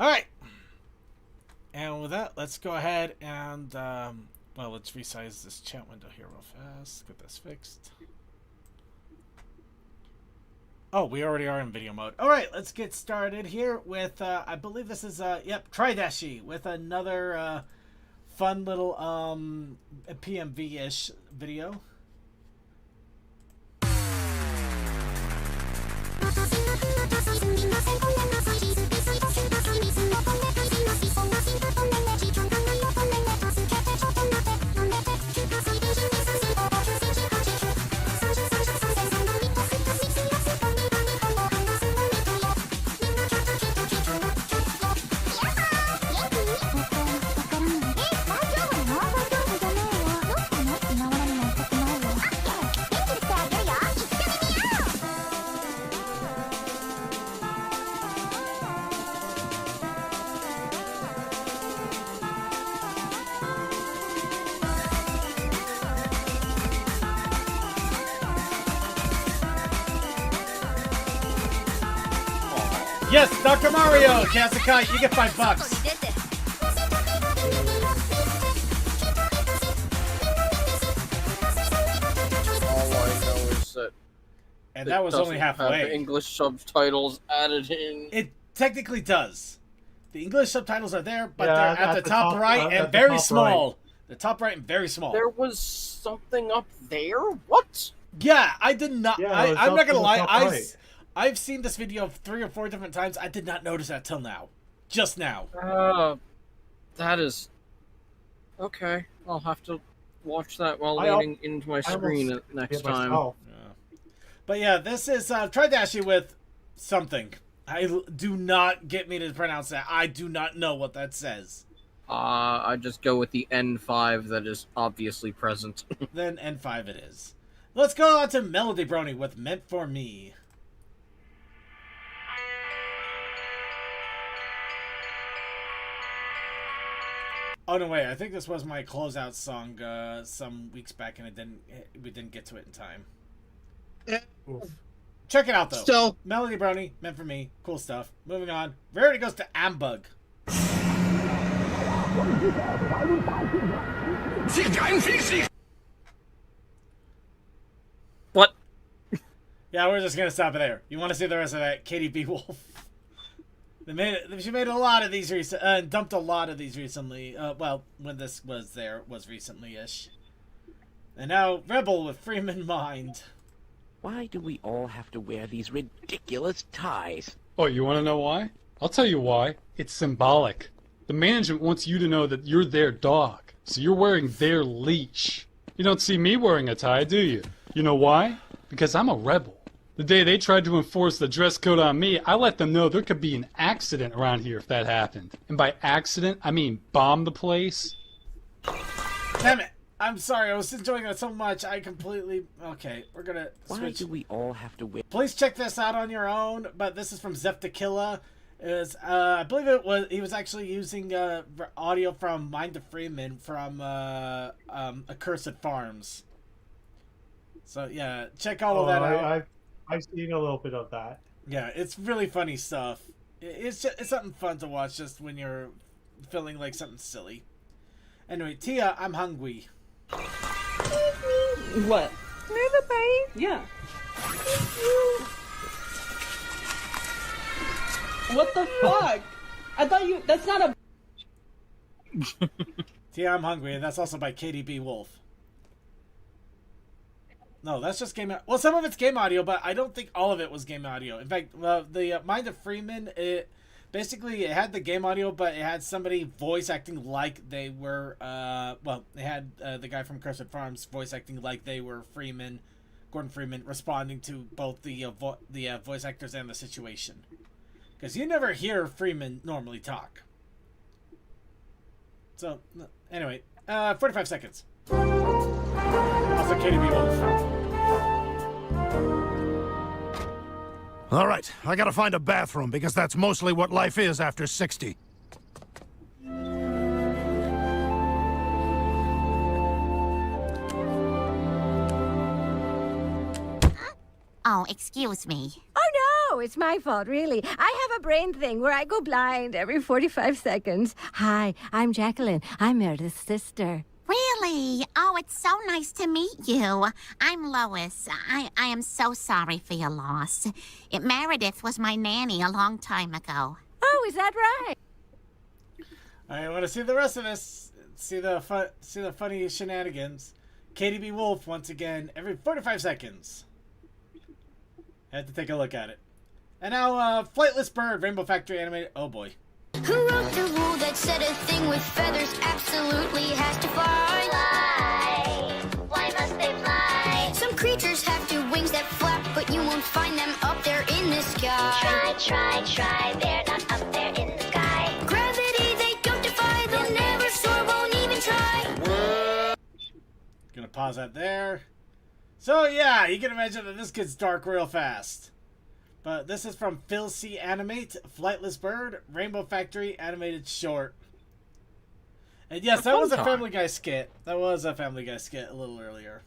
All right. And with that, let's go ahead and, well, let's resize this chat window here real fast. Get this fixed. Oh, we already are in video mode. All right, let's get started here with, I believe this is, yep, Tridashi with another fun little PMV-ish video. Yes, Dr. Mario, Kazakai, you get $5. All I know is that And that was only halfway. Have English subtitles added in. It technically does. The English subtitles are there, but Yeah, they're at the top right and very small. The top right and very small. There was something up there? What? Yeah, I did not. Yeah, I'm not gonna lie. right. I've seen this video 3 or 4 different times. I did not notice that till now. Just now. That is... Okay, I'll have to watch that while I leaning into my screen next time. Yeah. But yeah, this is Tridashi with something. Do not get me to pronounce that. I do not know what that says. I just go with the N5 that is obviously present. Then N5 it is. Let's go on to Melody Brony with Meant for Me. Oh no, wait! I think this was my closeout song some weeks back, and we didn't get to it in time. Oof. Check it out though. Still, Melody Brony, Meant for Me, cool stuff. Moving on. Rarity goes to Ambug. What? Yeah, we're just gonna stop it there. You want to see the rest of that? KDB Wolf. She made a lot of these dumped a lot of these recently. Well, when this was recently-ish. And now Rebel with Freeman Mind. Why do we all have to wear these ridiculous ties? Oh, you want to know why? I'll tell you why. It's symbolic. The management wants you to know that you're their dog, so you're wearing their leash. You don't see me wearing a tie, do you? You know why? Because I'm a rebel. The day they tried to enforce the dress code on me, I let them know there could be an accident around here if that happened. And by accident, I mean bomb the place. Damn it! I'm sorry, I was enjoying that so much, I completely... Okay, we're gonna switch. Why do we all have to wear... Please check this out on your own, but this is from Zeph Tequila. I believe he was actually using audio from Mind of Freeman from Accursed Farms. So yeah, check all of that out. I've seen a little bit of that. Yeah, it's really funny stuff. It's something fun to watch just when you're feeling like something silly. Anyway, Tia, I'm hungry. What? Move babe. Yeah. What the fuck? I thought you... That's not a... Tia, I'm hungry, and that's also by KDB Wolf. No, that's just game... Well, some of it's game audio, but I don't think all of it was game audio. In fact, the Mind of Freeman, it had the game audio, but it had somebody voice acting like they were... well, they had the guy from Cursed Farms voice acting like they were Freeman, Gordon Freeman, responding to both the voice actors and the situation. Because you never hear Freeman normally talk. So, anyway, 45 seconds. Also, KDB Wolf. All right, I gotta find a bathroom because that's mostly what life is after 60. Oh, excuse me. Oh Oh, it's my fault, really. I have a brain thing where I go blind every 45 seconds. Hi, I'm Jacqueline. I'm Meredith's sister. Really? Oh, it's so nice to meet you. I'm Lois. I am so sorry for your loss. Meredith was my nanny a long time ago. Oh, is that right? I want to see the rest of this. See the funny shenanigans. Katie B. Wolf once again every 45 seconds. I had to take a look at it. And now, Flightless Bird, Rainbow Factory animated. Oh boy. Who wrote the rule that said a thing with feathers absolutely has to fly? Fly. Why must they fly? Some creatures have two wings that flap, but you won't find them up there in the sky. Try. They're not up there in the sky. Gravity they don't defy. They'll never soar, won't even try. Gonna pause that there. So yeah, you can imagine that this gets dark real fast. But this is from Phil C. Animate, Flightless Bird, Rainbow Factory animated short. And yes, that was a Family Guy skit. That was a Family Guy skit a little earlier.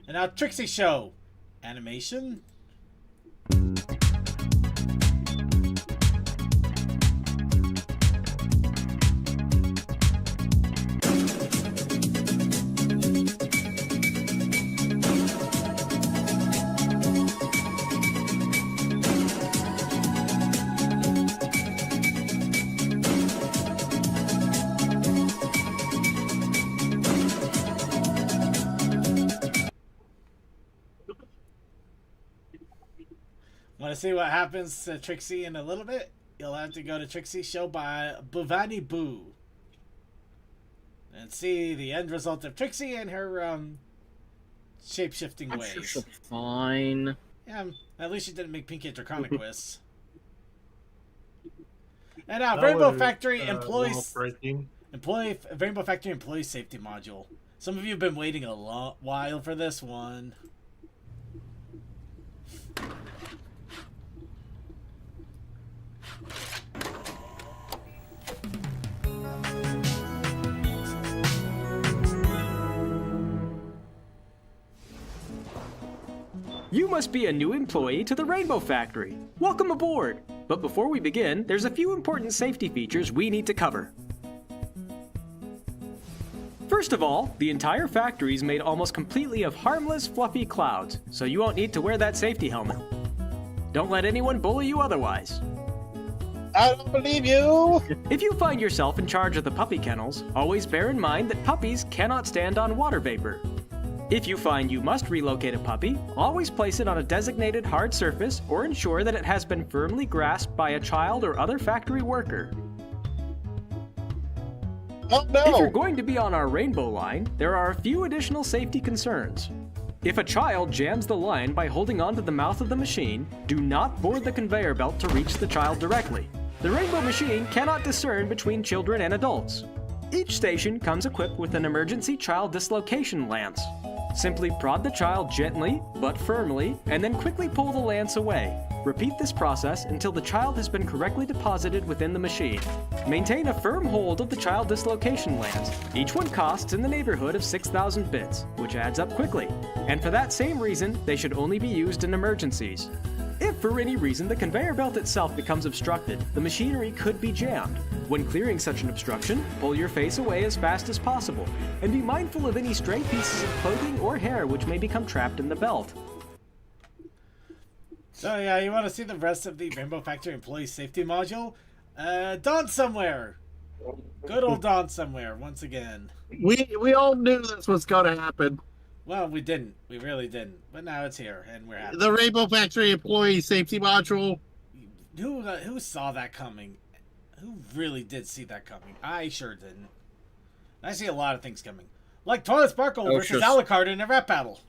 And now Trixie Show. Animation. Want to see what happens to Trixie in a little bit? You'll have to go to Trixie Show by Buvani Boo and see the end result of Trixie and her shape-shifting ways. Sure she'll be fine. Yeah, at least she didn't make Pinky a Draconicus. And now Rainbow Factory employs Rainbow Factory employee safety module. Some of you have been waiting a while for this one. You must be a new employee to the Rainbow Factory. Welcome aboard! But before we begin, there's a few important safety features we need to cover. First of all, the entire factory is made almost completely of harmless, fluffy clouds, so you won't need to wear that safety helmet. Don't let anyone bully you otherwise. I don't believe you! If you find yourself in charge of the puppy kennels, always bear in mind that puppies cannot stand on water vapor. If you find you must relocate a puppy, always place it on a designated hard surface or ensure that it has been firmly grasped by a child or other factory worker. Oh no! If you're going to be on our rainbow line, there are a few additional safety concerns. If a child jams the line by holding onto the mouth of the machine, do not board the conveyor belt to reach the child directly. The rainbow machine cannot discern between children and adults. Each station comes equipped with an emergency child dislocation lance. Simply prod the child gently, but firmly, and then quickly pull the lance away. Repeat this process until the child has been correctly deposited within the machine. Maintain a firm hold of the child dislocation lance. Each one costs in the neighborhood of 6,000 bits, which adds up quickly. And for that same reason, they should only be used in emergencies. If for any reason the conveyor belt itself becomes obstructed, the machinery could be jammed. When clearing such an obstruction, pull your face away as fast as possible, and be mindful of any stray pieces of clothing or hair which may become trapped in the belt. So yeah, you want to see the rest of the Rainbow Factory Employee Safety Module? Dawn Somewhere! Good old Dawn Somewhere, once again. We all knew this was going to happen. Well, we didn't. We really didn't. But now it's here, and we're happy. The Rainbow Factory Employee Safety Module. Who saw that coming? Who really did see that coming? I sure didn't. I see a lot of things coming. Like Toilet Sparkle versus Alucard in a rap battle.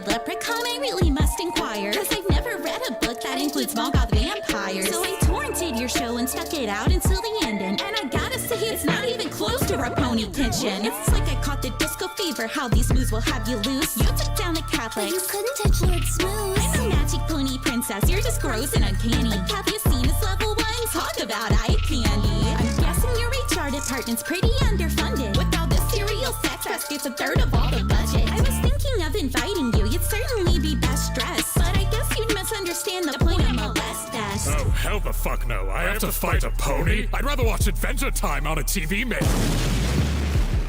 Leprechaun, I really must inquire, 'cause I've never read a book that includes small god vampires. So I torrented your show and stuck it out until the ending. And I gotta say, it's not even close to our pony tension. It's like I caught the disco fever, how these moves will have you loose. You took down the Catholics. You couldn't touch Lord Smooth. I'm a magic pony princess, you're just gross and uncanny. Have you seen this level 1? Talk about eye candy. I'm guessing your HR department's pretty underfunded. With all this cereal sex fest, it's a third of all the budget. I was thinking of inviting you, you'd certainly be best dressed. But I guess you'd misunderstand the point of Molest Fest. Oh, hell the fuck no. I have to fight a pony? I'd rather watch Adventure Time on a TV mate.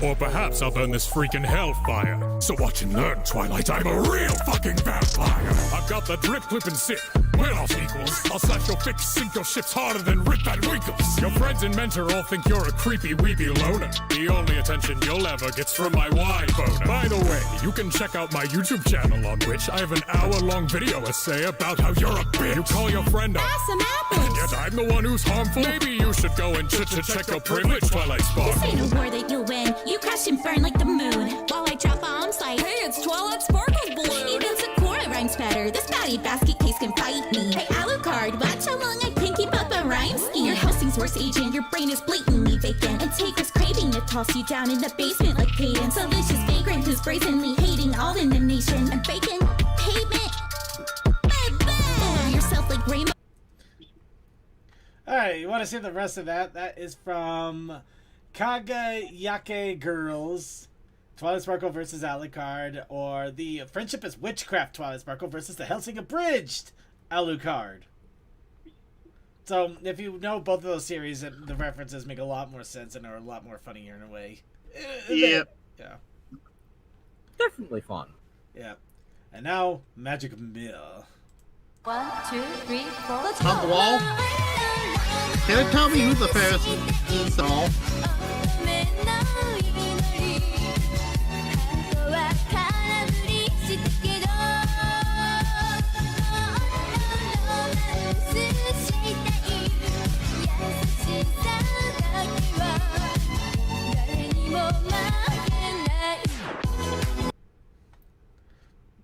Or perhaps I'll burn this freaking hellfire. So watch and learn, Twilight, I'm a real fucking vampire. I've got the drip, clip, and sip. We're not equals. I'll slash your fix, sink your ships harder than Rip Van Winkles. Your friends and mentor all think you're a creepy, weepy loner. The only attention you'll ever get's from my wide boner. By the way, you can check out my YouTube channel on which I have an hour-long video essay about how you're a bitch. You call your friend up, Some apples. and yet I'm the one who's harmful. Maybe you should go and check your privilege, Twilight Sparkle. This ain't a war that you'll win. You crash and burn like the moon. While I drop bombs like, hey, it's Twilight Sparkle's balloon. Even Sakura rhymes better. This batty basket case can fight me. Hey, Alucard, watch how long I can keep up a rhyme scheme. Your housing's worst agent, your brain is blatantly vacant. And Taker's craving to toss you down in the basement like Cadence. A vicious vagrant who's brazenly hating all in the nation. And bacon, pavement, yourself like rainbow. Alright, you want to see the rest of that? That is from Kagayake Girls, Twilight Sparkle versus Alucard, or the Friendship is Witchcraft Twilight Sparkle versus the Helsing Abridged Alucard. So, if you know both of those series, the references make a lot more sense and are a lot more funnier in a way. Yeah. Yeah. Definitely fun. Yeah. And now, Magic Mirror. 1, 2, 3, 4. Let's On the wall? Can it tell me who the Pharisee is all?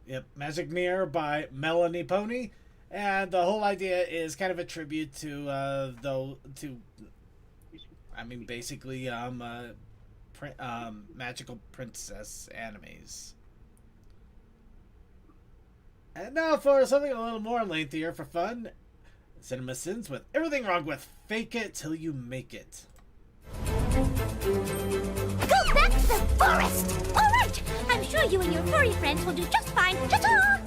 Yep, Magic Mirror by Melanie Pony, and the whole idea is kind of a tribute to basically magical princess animes. And now for something a little more lengthier for fun, Cinema Sins with Everything Wrong with Fake It Till You Make It. Go back to the forest! All right! I'm sure you and your furry friends will do just fine. Ta-ta!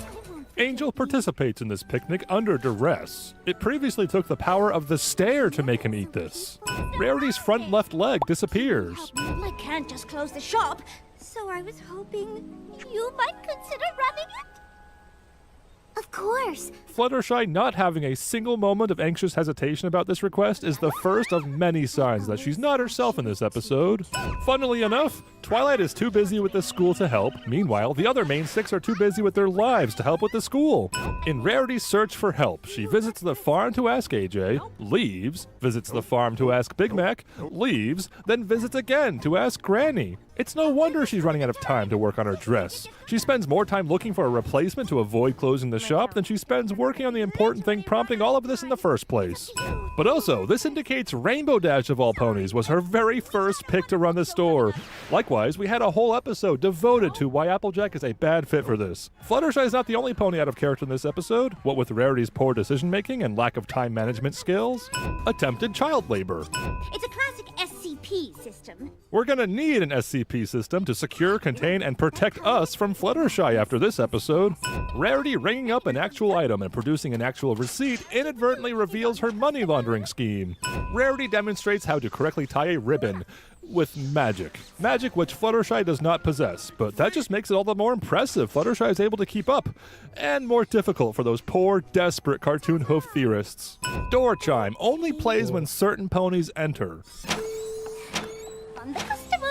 Angel participates in this picnic under duress. It previously took the power of the stare to make him eat this. Rarity's front left leg disappears. I can't just close the shop, so I was hoping you might consider running it. Of course. Fluttershy not having a single moment of anxious hesitation about this request is the first of many signs that she's not herself in this episode. Funnily enough, Twilight is too busy with the school to help. Meanwhile, the other main six are too busy with their lives to help with the school. In Rarity's search for help, she visits the farm to ask AJ, leaves, visits the farm to ask Big Mac, leaves, then visits again to ask Granny. It's no wonder she's running out of time to work on her dress. She spends more time looking for a replacement to avoid closing the shop than she spends working on the important thing prompting all of this in the first place. But also, this indicates Rainbow Dash of all ponies was her very first pick to run the store. Likewise, we had a whole episode devoted to why Applejack is a bad fit for this. Fluttershy is not the only pony out of character in this episode, what with Rarity's poor decision-making and lack of time management skills. Attempted child labor. It's a classic SCP system. We're gonna need an SCP system to secure, contain, and protect us from Fluttershy after this episode. Rarity ringing up an actual item and producing an actual receipt inadvertently reveals her money laundering scheme. Rarity demonstrates how to correctly tie a ribbon with magic. Magic which Fluttershy does not possess, but that just makes it all the more impressive Fluttershy is able to keep up, and more difficult for those poor, desperate cartoon hoof theorists. Door chime only plays when certain ponies enter. I'm the customer.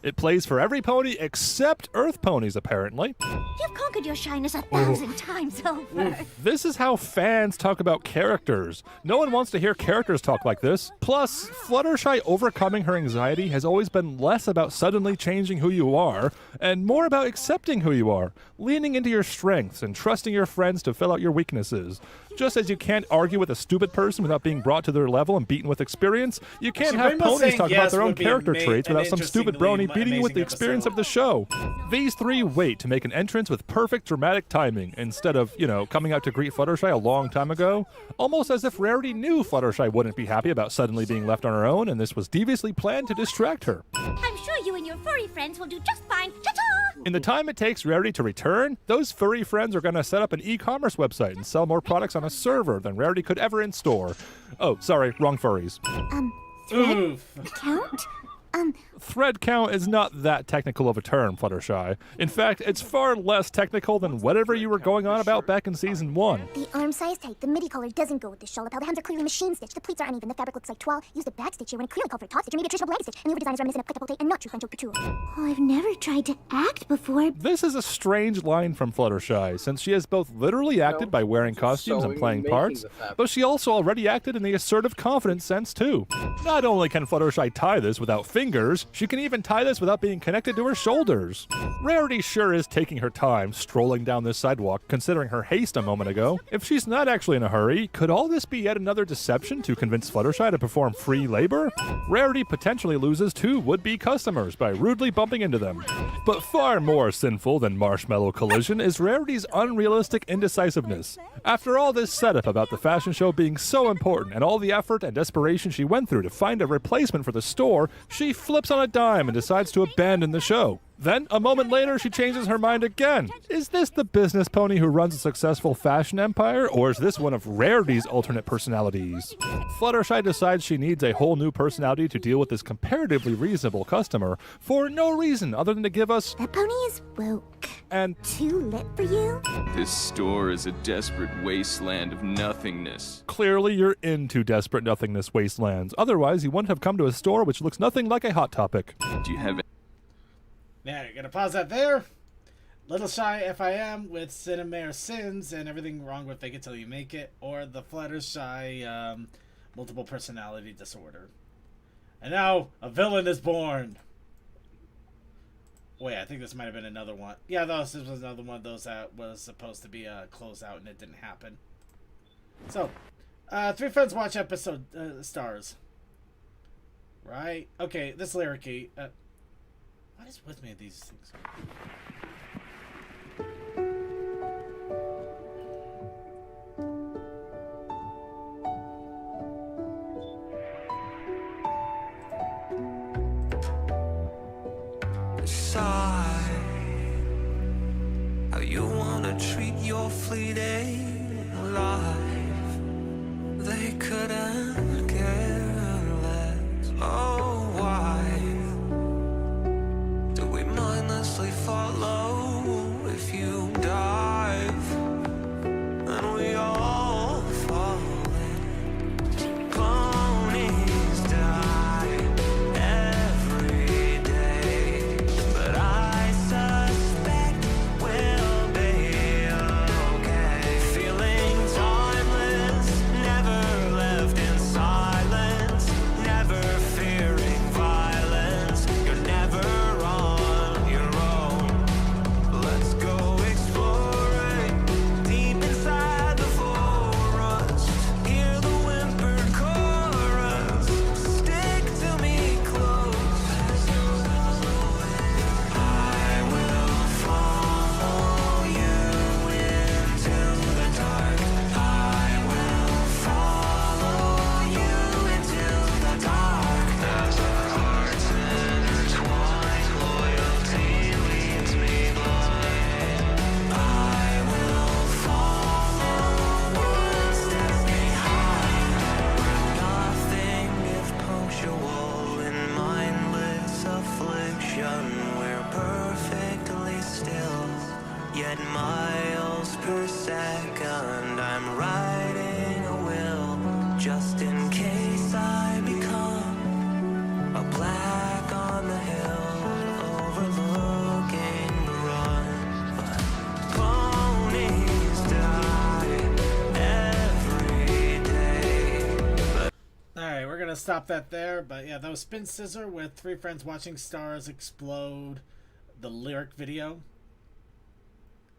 It plays for every pony except Earth ponies, apparently. You've conquered your shyness 1,000 times over. This is how fans talk about characters. No one wants to hear characters talk like this. Plus, Fluttershy overcoming her anxiety has always been less about suddenly changing who you are, and more about accepting who you are, leaning into your strengths and trusting your friends to fill out your weaknesses. Just as you can't argue with a stupid person without being brought to their level and beaten with experience, you can't have Rainbow ponies saying talk yes about their own would be character traits an without some stupid interestingly brony beating you with the amazing experience episode. of the show. These three wait to make an entrance with perfect dramatic timing instead of, coming out to greet Fluttershy a long time ago. Almost as if Rarity knew Fluttershy wouldn't be happy about suddenly being left on her own, and this was deviously planned to distract her. I'm sure you and your furry friends will do just fine. Ta-ta! In the time it takes Rarity to return, those furry friends are going to set up an e-commerce website and sell more products on a server than Rarity could ever in-store. Oh, sorry, wrong furries. Count? Thread count is not that technical of a term, Fluttershy. In fact, it's far less technical than whatever you were going on about back in Season 1. The arm size tight, the midi collar doesn't go with the show lapel, the hems are clearly machine stitched, the pleats are uneven, the fabric looks like toile, used a back stitch here when it clearly called for a top stitch or maybe a traditional blanket stitch, and the over design is reminiscent of prêt-à-porter and not true French haute couture. Oh, I've never tried to act before. This is a strange line from Fluttershy, since she has both literally acted by wearing costumes and playing parts, but she also already acted in the assertive confidence sense too. Not only can Fluttershy tie this without fingers, she can even tie this without being connected to her shoulders. Rarity sure is taking her time strolling down this sidewalk, considering her haste a moment ago. If she's not actually in a hurry, could all this be yet another deception to convince Fluttershy to perform free labor? Rarity potentially loses 2 would-be customers by rudely bumping into them. But far more sinful than Marshmallow Collision is Rarity's unrealistic indecisiveness. After all this setup about the fashion show being so important and all the effort and desperation she went through to find a replacement for the store, she flips on a dime and decides to abandon the show. Then, a moment later, she changes her mind again. Is this the business pony who runs a successful fashion empire, or is this one of Rarity's alternate personalities? Fluttershy decides she needs a whole new personality to deal with this comparatively reasonable customer for no reason other than to give us... That pony is woke. And... Too lit for you? This store is a desperate wasteland of nothingness. Clearly you're into desperate nothingness wastelands. Otherwise, you wouldn't have come to a store which looks nothing like a Hot Topic. Do you have... Now, you're going to pause that there. Little Shy FIM with Cinemare Sins and everything wrong with Fake It Till You Make It, or the Fluttershy multiple personality disorder. And now, a villain is born. Wait, I think this might have been another one. Yeah, this was another one of those that was supposed to be a closeout and it didn't happen. So, 3 friends watch episode stars. Right? Okay, this lyricy. What is with me of these things? Decide how you wanna treat your fleeting life. They couldn't care less. Oh, why do we mindlessly follow? If you dive, then we all fall in. Ponies die every day, but I suspect we'll be okay. Feeling timeless, never left in silence, never fearing violence. You're never on your own. Let's go exploring deep inside the forest. Hear the whimpered chorus. Stick to me close. I will follow you into the dark. I will follow you into the dark. As our hearts intertwine, loyalty leads me blind. I will follow one step behind. We're nothing if punctual in mindless affliction. We're perfectly still, yet miles per second. I'm writing a will, just in case I become a black on the hill. Alright, we're gonna stop that there. But yeah, that was Spin Scissor with Three Friends Watching Stars Explode, the lyric video.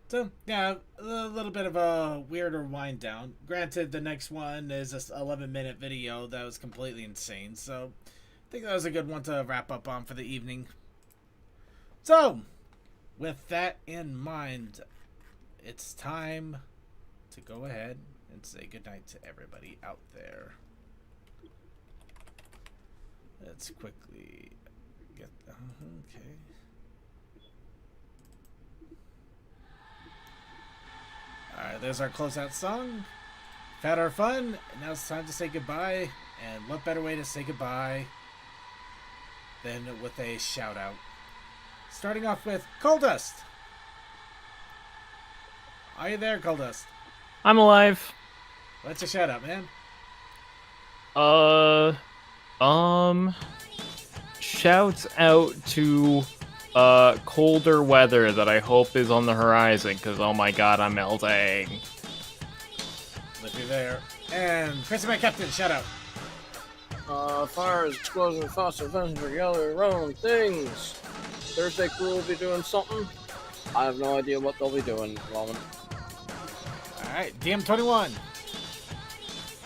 So, yeah, a little bit of a weirder wind down. Granted, the next one is a 11-minute video that was completely insane. So, I think that was a good one to wrap up on for the evening. So, with that in mind, it's time to go ahead and say goodnight to everybody out there. Let's quickly get... okay. Alright, there's our closeout song. We've had our fun, and now it's time to say goodbye. And what better way to say goodbye than with a shout out. Starting off with Coldust. Are you there, Coldust? I'm alive. What's your shout out, man? Shouts out to colder weather that I hope is on the horizon, because oh my god, I'm melting. Live you there. And Chris, my captain, shout out. Fires, explosions, fossil events, yellow, round things. Thursday crew will be doing something. I have no idea what they'll be doing at the moment. Alright, DM21.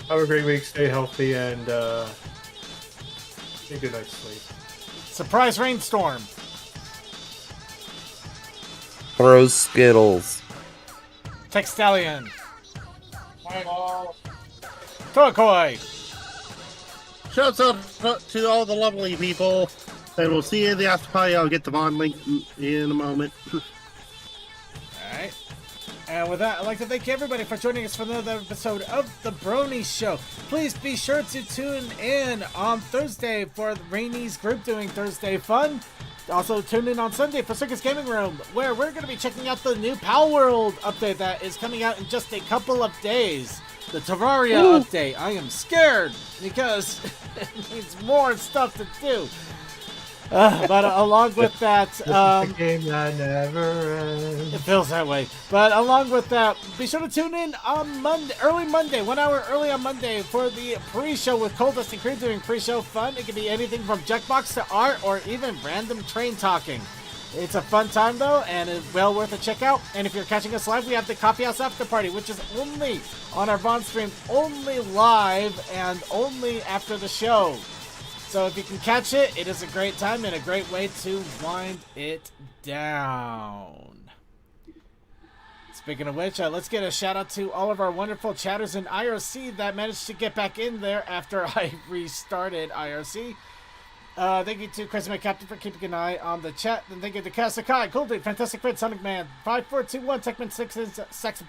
Have a great week, stay healthy, and get a good night's sleep. Surprise rainstorm. Throw Skittles. Textalion. Tokoi. Shouts out to all the lovely people. And we'll see you in the after party. I'll get the Vaughn link in a moment. Alright. And with that, I'd like to thank everybody for joining us for another episode of The Brony Show. Please be sure to tune in on Thursday for Rainy's group doing Thursday Fun. Also, tune in on Sunday for Circus Gaming Room, where we're going to be checking out the new Pal World update that is coming out in just a couple of days. The Terraria update. I am scared because it needs more stuff to do. But along with that, the game that never ends. It feels that way. But along with that, be sure to tune in on Monday, early Monday, 1 hour early on Monday for the pre-show with Coldust and Crew doing pre-show fun. It can be anything from Jackbox to art or even random train talking. It's a fun time though, and it's well worth a check out. And if you're catching us live, we have the Coffee House After Party, which is only on our Vaughn stream, only live and only after the show. So if you can catch it, it is a great time and a great way to wind it down. Speaking of which, let's get a shout out to all of our wonderful chatters in IRC that managed to get back in there after I restarted IRC. Thank you to Chris, my captain, for keeping an eye on the chat. And thank you to Kasakai, Cool Dude, Fantastic Fred, Sonic Man, 5421, Techman 6, Sex.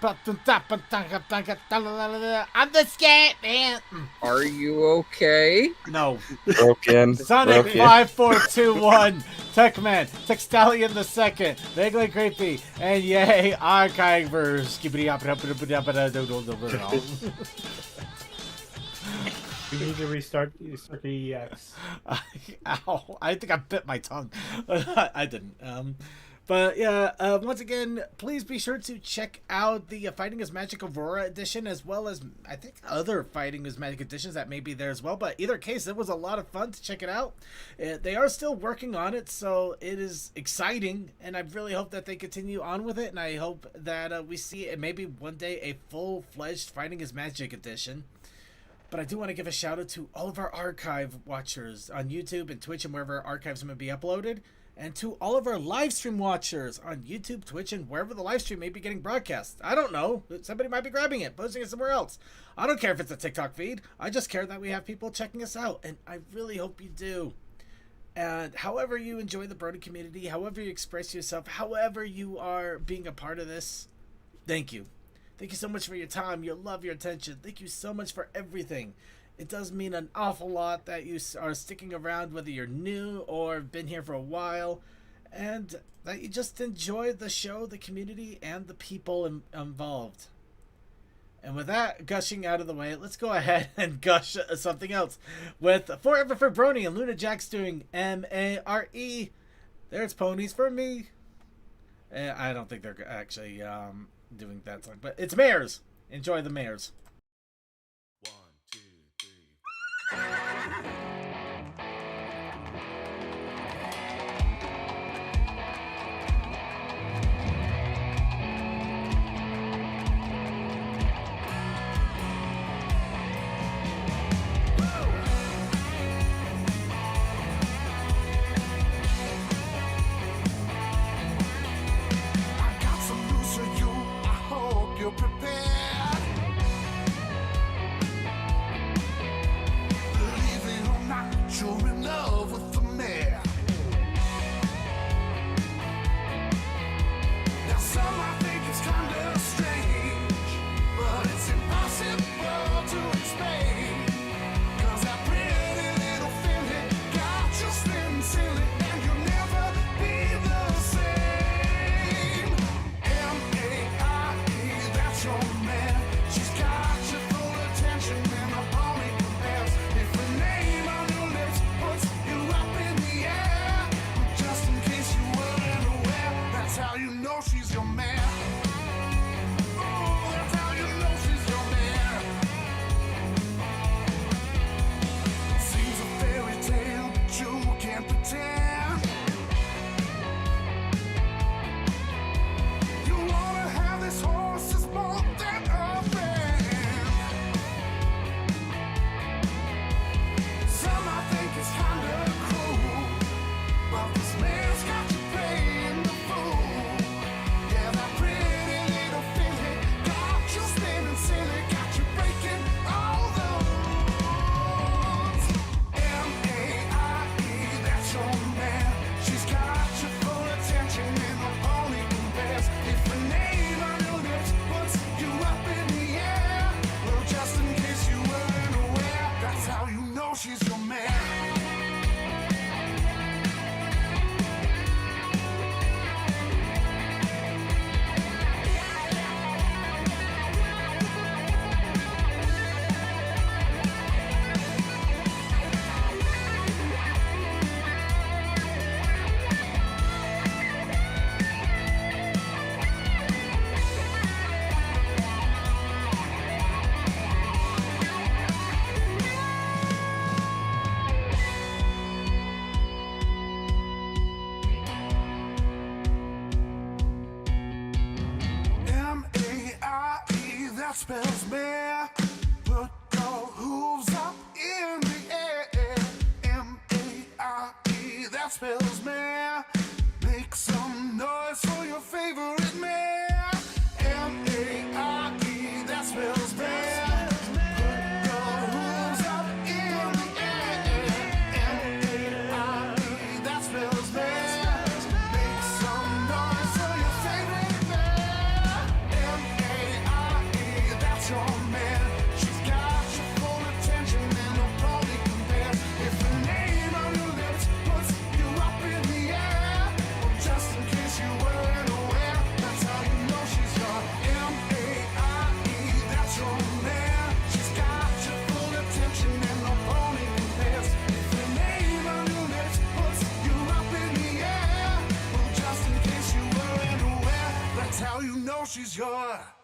I'm the scat man. Are you okay? No. Broken. Sonic Broken. 5421, Techman, Textalion the Second, Vaguely Creepy, and yay, Archivers. We need to restart the EX. Ow, I think I bit my tongue. I didn't. But yeah, once again, please be sure to check out the Fighting is Magic Aurora edition, as well as, I think, other Fighting is Magic editions that may be there as well. But either case, it was a lot of fun to check it out. They are still working on it, so it is exciting, and I really hope that they continue on with it, and I hope that we see maybe one day a full-fledged Fighting is Magic edition. But I do want to give a shout out to all of our archive watchers on YouTube and Twitch and wherever archives may be uploaded. And to all of our live stream watchers on YouTube, Twitch, and wherever the live stream may be getting broadcast. I don't know. Somebody might be grabbing it, posting it somewhere else. I don't care if it's a TikTok feed. I just care that we have people checking us out. And I really hope you do. And however you enjoy the Brony community, however you express yourself, however you are being a part of this, thank you. Thank you so much for your time, your love, your attention. Thank you so much for everything. It does mean an awful lot that you are sticking around, whether you're new or been here for a while, and that you just enjoy the show, the community, and the people involved. And with that gushing out of the way, let's go ahead and gush something else with Forever for Brony and Luna Jack's doing M-A-R-E. There's ponies for me. I don't think they're actually doing that song, but it's Mares. Enjoy the Mares. 1, 2, 3. how you know she's your man. M-A-I-E, that spells mare. Put your hooves up in the air. M-A-I-E, that spells mare. Make some noise for your favorite mare. M-A-I-E, that spells mare. Put your hooves up in the air. M-A-I-E, that spells mare. Make some noise for your favorite mare. M-A-I-E, that's your man. She's got your full attention and no pony compares. If the name on your lips puts you up in the air, well, just in case you weren't aware, that's how you know she's your M-A-I-E, that's your man. She's got your full attention and no pony compares. If the name on your lips puts you up in the air, well, just in case you weren't aware, that's how you know she's your